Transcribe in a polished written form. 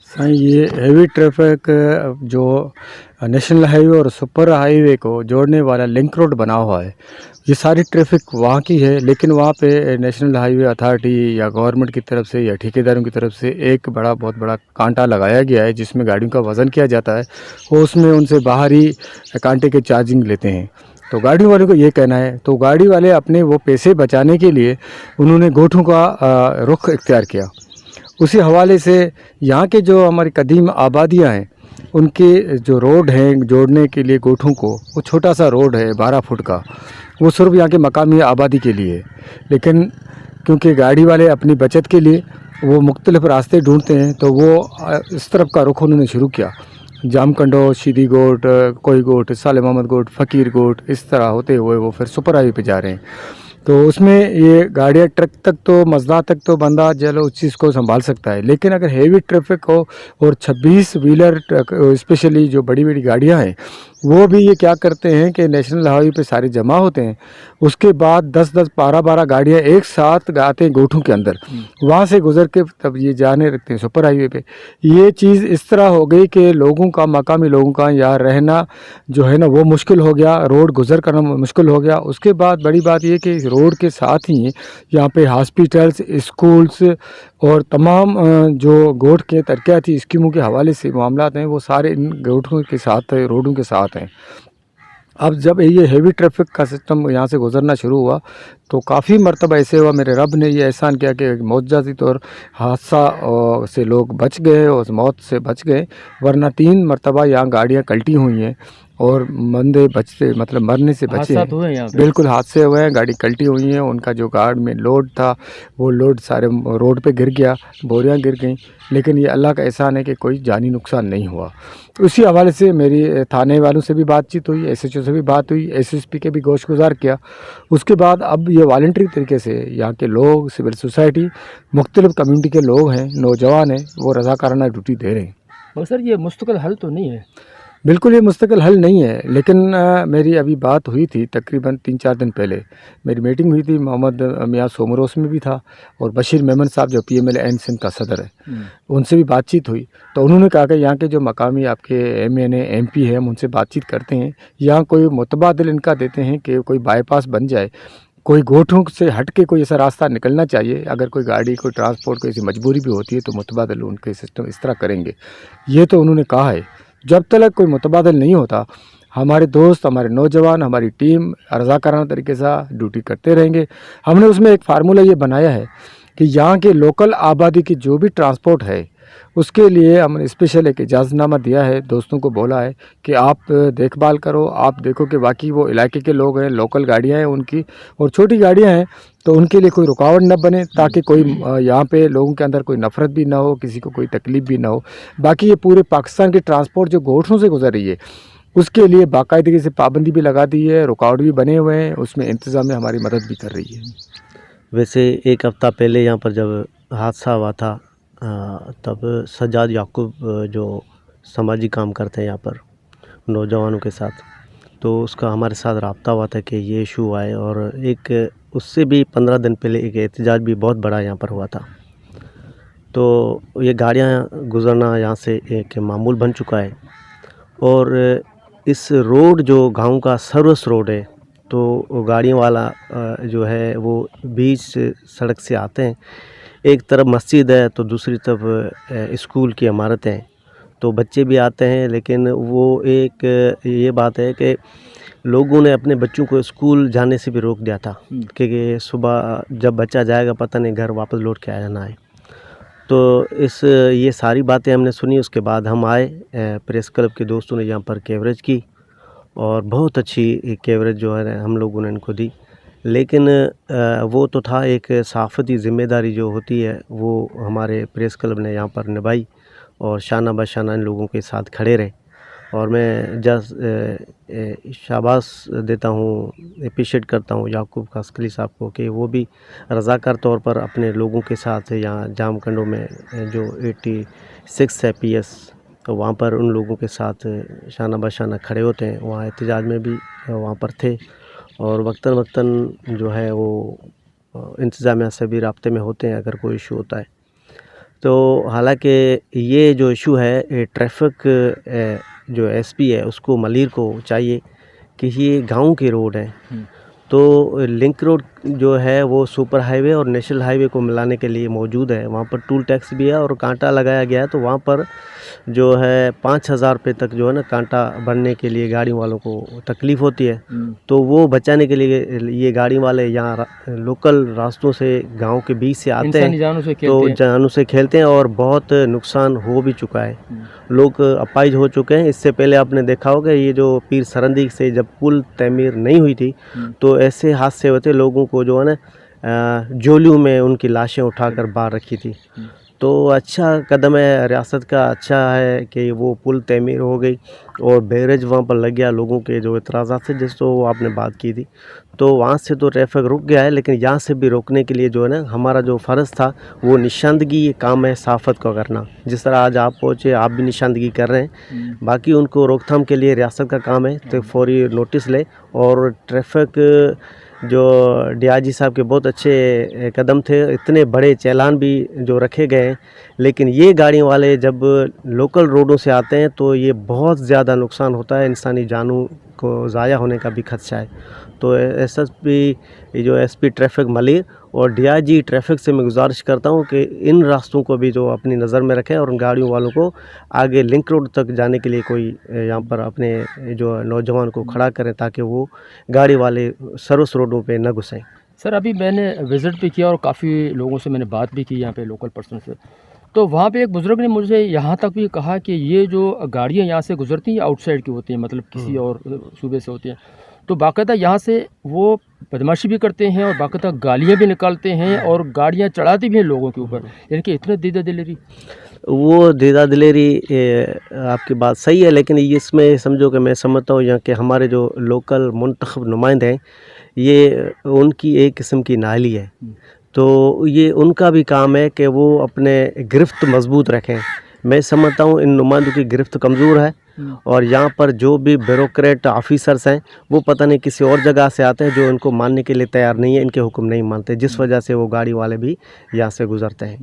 हाँ, ये heavy traffic जो नेशनल हाईवे और सुपर हाईवे को जोड़ने वाला लिंक रोड बना हुआ है। ये सारी ट्रैफ़िक वहाँ की है, लेकिन वहाँ पे नेशनल हाईवे अथॉरिटी या गवर्नमेंट की तरफ से या ठेकेदारों की तरफ से एक बहुत बड़ा कांटा लगाया गया है, जिसमें गाड़ियों का वज़न किया जाता है। वो उसमें उनसे बाहरी कांटे के चार्जिंग लेते हैं। तो गाड़ी वालों को ये कहना है, तो गाड़ी वाले अपने वो पैसे बचाने के लिए उन्होंने गोठों का रुख इख्तियार किया। उसी हवाले से यहाँ के जो हमारी कदीम आबादियाँ हैं, उनके जो रोड हैं जोड़ने के लिए गोठों को, वो छोटा सा रोड है 12 फुट का, वो सिर्फ यहाँ के मकामी आबादी के लिए है। लेकिन क्योंकि गाड़ी वाले अपनी बचत के लिए वो मुख्तलिफ रास्ते ढूंढते हैं, तो वो इस तरफ का रुख उन्होंने शुरू किया। जामकंडो, शीदी गोट, कोई गोट, साले मोहम्मद गोट, फ़कीर गोट, इस तरह होते हुए वो फिर सुपर हाईवे पे जा रहे हैं। तो उसमें ये गाड़ियाँ ट्रक तक तो मज़दा तक तो बंदा चलो उस चीज़ को संभाल सकता है, लेकिन अगर हेवी ट्रैफिक हो और 26 व्हीलर ट्रक स्पेशली जो बड़ी-बड़ी गाड़ियाँ हैं, वो भी ये क्या करते हैं कि नेशनल हाईवे पे सारे जमा होते हैं। उसके बाद 10-10, 12-12 गाड़ियाँ एक साथ आते हैं गोठों के अंदर। वहाँ से गुज़र के तब ये जाने लगते हैं सुपर हाईवे पे। ये चीज़ इस तरह हो गई कि लोगों का, मकामी लोगों का यहाँ रहना जो है ना वो मुश्किल हो गया, रोड गुज़र करना मुश्किल हो गया। उसके बाद बड़ी बात ये कि इस रोड के साथ ही यहाँ पे हॉस्पिटल्स, स्कूल्स और तमाम जो गोठ के तरक्याती स्कीमों के हवाले से मामलात हैं, वो सारे इन गोठों के साथ, रोडों के साथ हैं। अब जब ये हेवी ट्रैफिक का सिस्टम यहाँ से गुज़रना शुरू हुआ, तो काफ़ी मरतबा ऐसे हुआ, मेरे रब ने ये एहसान किया कि मौजज़ाती तौर हादसा से लोग बच गए और उस मौत से बच गए, वरना 3 मरतबा यहाँ गाड़ियाँ पलटी हुई हैं और बंदे बचते मतलब मरने से बचे हादसा हैं। हुए हैं यहाँ पे? बिल्कुल हादसे हुए हैं, गाड़ी पलटी हुई हैं, उनका जो गाड़ी में लोड था, वो लोड सारे रोड पे गिर गया, बोरियाँ गिर गईं, लेकिन ये अल्लाह का एहसान है कि कोई जानी नुकसान नहीं हुआ। तो इसी हवाले से मेरी थाने वालों से भी बातचीत हुई, एसएचओ से भी बात हुई, एसएसपी के भी गोशगुज़ार किया। उसके बाद अब ये वॉलंटरी तरीके से यहाँ के लोग, सिविल सोसाइटी, मुख्तलिफ़ कम्युनिटी के लोग हैं, नौजवान हैं, वो रज़ाकाराना ड्यूटी दे रहे हैं। मगर सर ये मुस्तकिल हल तो नहीं है? बिल्कुल ये मुस्तकिल हल नहीं है, लेकिन मेरी अभी बात हुई थी तकरीबन 3-4 दिन पहले। मेरी मीटिंग हुई थी, मोहम्मद मियां सोमर उसमें भी था और बशीर मेमन साहब जो पीएमएल एन सिंध का सदर है, उनसे भी बातचीत हुई। तो उन्होंने कहा कि यहाँ के जो मकामी आपके एमएनए, एमपी हैं, हम उनसे बातचीत करते हैं। यहाँ कोई मुतबादिल इनका देते हैं कि कोई बाईपास बन जाए, कोई गोठों से हट के कोई ऐसा रास्ता निकलना चाहिए। अगर कोई गाड़ी, कोई ट्रांसपोर्ट की ऐसी मजबूरी भी होती है, तो मुतबादिल उनके सिस्टम इस तरह करेंगे। ये तो उन्होंने कहा है। जब तक कोई मुतबादिल नहीं होता, हमारे दोस्त, हमारे नौजवान, हमारी टीम रज़ाकाराना तरीके से ड्यूटी करते रहेंगे। हमने उसमें एक फार्मूला ये बनाया है कि यहाँ के लोकल आबादी की जो भी ट्रांसपोर्ट है, उसके लिए हमने स्पेशल एक इजाज़तनामा दिया है, दोस्तों को बोला है कि आप देखभाल करो, आप देखो कि बाकी वो इलाके के लोग हैं, लोकल गाड़ियाँ हैं उनकी और छोटी गाड़ियाँ हैं, तो उनके लिए कोई रुकावट न बने, ताकि कोई यहाँ पे लोगों के अंदर कोई नफ़रत भी ना हो, किसी को कोई तकलीफ़ भी ना हो। बाकी ये पूरे पाकिस्तान की ट्रांसपोर्ट जो गोठों से गुज़र रही है, उसके लिए बाकायदगी से पाबंदी भी लगा दी है, रुकावट भी बने हुए हैं, उसमें इंतज़ामिया हमारी मदद भी कर रही है। वैसे 1 हफ़्ता पहले यहाँ पर जब हादसा हुआ था तब सज्जाद याकूब जो समाजी काम करते हैं यहाँ पर नौजवानों के साथ, तो उसका हमारे साथ रब्ता हुआ था कि ये इशू हुआ है और एक उससे भी 15 दिन पहले एक एहतजाज भी बहुत बड़ा यहाँ पर हुआ था। तो ये गाड़ियाँ गुज़रना यहाँ से एक मामूल बन चुका है और इस रोड जो गाँव का सर्विस रोड है, तो गाड़ियों वाला जो है वो बीच सड़क से आते हैं। एक तरफ मस्जिद है तो दूसरी तरफ स्कूल की इमारतें हैं, तो बच्चे भी आते हैं, लेकिन वो एक ये बात है कि लोगों ने अपने बच्चों को स्कूल जाने से भी रोक दिया था कि सुबह जब बच्चा जाएगा पता नहीं घर वापस लौट के आया ना आए। तो ये सारी बातें हमने सुनी, उसके बाद हम आए, प्रेस क्लब के दोस्तों ने यहाँ पर कवरेज की और बहुत अच्छी कवरेज जो है हम लोगों ने इनको दी। लेकिन वो तो था एक सहाफ़ती ज़िम्मेदारी जो होती है वो हमारे प्रेस क्लब ने यहाँ पर निभाई और शाना बशाना इन लोगों के साथ खड़े रहे और मैं शाबाश देता हूँ, एप्रिशिएट करता हूँ याकूब कास्कली साहब को कि वो भी रज़ाकार तौर पर अपने लोगों के साथ यहाँ जामकंडों में जो 86 है पीएस, तो वहाँ पर उन लोगों के साथ शाना बशाना खड़े होते हैं। वहाँ एहतजाज में भी वहाँ पर थे और वक्तन वक्तन जो है वो इंतज़ामिया से भी राब्ते में होते हैं अगर कोई इशू होता है। तो हालांकि ये जो इशू है ये ट्रैफिक जो एसपी है उसको मलिर को चाहिए कि ये गांव के रोड हैं, तो लिंक रोड जो है वो सुपर हाईवे और नेशनल हाईवे को मिलाने के लिए मौजूद है। वहाँ पर टूल टैक्स भी है और कांटा लगाया गया है, तो वहाँ पर जो है 5,000 रुपये तक जो है ना कांटा भरने के लिए गाड़ी वालों को तकलीफ़ होती है। तो वो बचाने के लिए ये गाड़ी वाले यहाँ लोकल रास्तों से गांव के बीच से आते इंसानी हैं, जानों से खेलते तो हैं। जानों से खेलते हैं और बहुत नुकसान हो भी चुका है। लोग अपाहिज हो चुके हैं। इससे पहले आपने देखा होगा ये जो पीर सरंदी से जब पुल तमीर नहीं हुई थी तो ऐसे हादसे होते, लोगों को जो है ना झोलियों में उनकी लाशें उठाकर बाहर रखी थी। तो अच्छा कदम है रियासत का, अच्छा है कि वो पुल तमीर हो गई और बैरेज वहाँ पर लग गया। लोगों के जो एतराज़ात थे जिसको आपने बात की थी, तो वहाँ से तो ट्रैफिक रुक गया है, लेकिन यहाँ से भी रोकने के लिए जो है ना हमारा जो फ़र्ज़ था वो निशानदगी ये काम है सहाफ़त का करना। जिस तरह आज आप पहुँचे, आप भी निशानदगी कर रहे हैं, बाकी उनको रोकथाम के लिए रियासत का काम है तो फौरी नोटिस ले। और ट्रैफिक जो डीआईजी साहब के बहुत अच्छे कदम थे, इतने बड़े चालान भी जो रखे गए हैं, लेकिन ये गाड़ी वाले जब लोकल रोडों से आते हैं तो ये बहुत ज़्यादा नुकसान होता है, इंसानी जानों को ज़ाया होने का भी खदशा है। तो एसएसपी जो एसपी ट्रैफिक मलिर और डीआईजी ट्रैफिक से मैं गुजारिश करता हूँ कि इन रास्तों को भी जो अपनी नज़र में रखें और उन गाड़ियों वालों को आगे लिंक रोड तक जाने के लिए कोई यहाँ पर अपने जो नौजवान को खड़ा करें ताकि वो गाड़ी वाले सर्विस रोडों पे न घुसें। सर अभी मैंने विज़िट भी किया और काफ़ी लोगों से मैंने बात भी की यहाँ पे लोकल पर्सन से, तो वहाँ पे एक बुज़ुर्ग ने मुझे यहाँ तक भी कहा कि ये जो गाड़ियाँ यहाँ से गुजरती हैं आउटसाइड की होती हैं, मतलब किसी और सूबे से होती हैं, तो बाकायदा यहाँ से वो बदमाशी भी करते हैं और बाकायदा गालियाँ भी निकालते हैं और गाड़ियाँ चढ़ाती भी हैं लोगों के ऊपर, यानी कि इतने दीदा दिलेरी। वो दीदा दिलेरी आपकी बात सही है, लेकिन इसमें समझो कि मैं समझता हूँ यहाँ के हमारे जो लोकल मुंतखब नुमाइंदे हैं ये उनकी एक किस्म की नाली है, तो ये उनका भी काम है कि वो अपने गिरफ्त मजबूत रखें। मैं समझता हूँ इन नुमाइंदों की गिरफ्त कमज़ोर है और यहाँ पर जो भी ब्यूरोक्रेट ऑफिसर्स हैं वो पता नहीं किसी और जगह से आते हैं जो इनको मानने के लिए तैयार नहीं है, इनके हुक्म नहीं मानते, जिस वजह से वो गाड़ी वाले भी यहाँ से गुजरते हैं।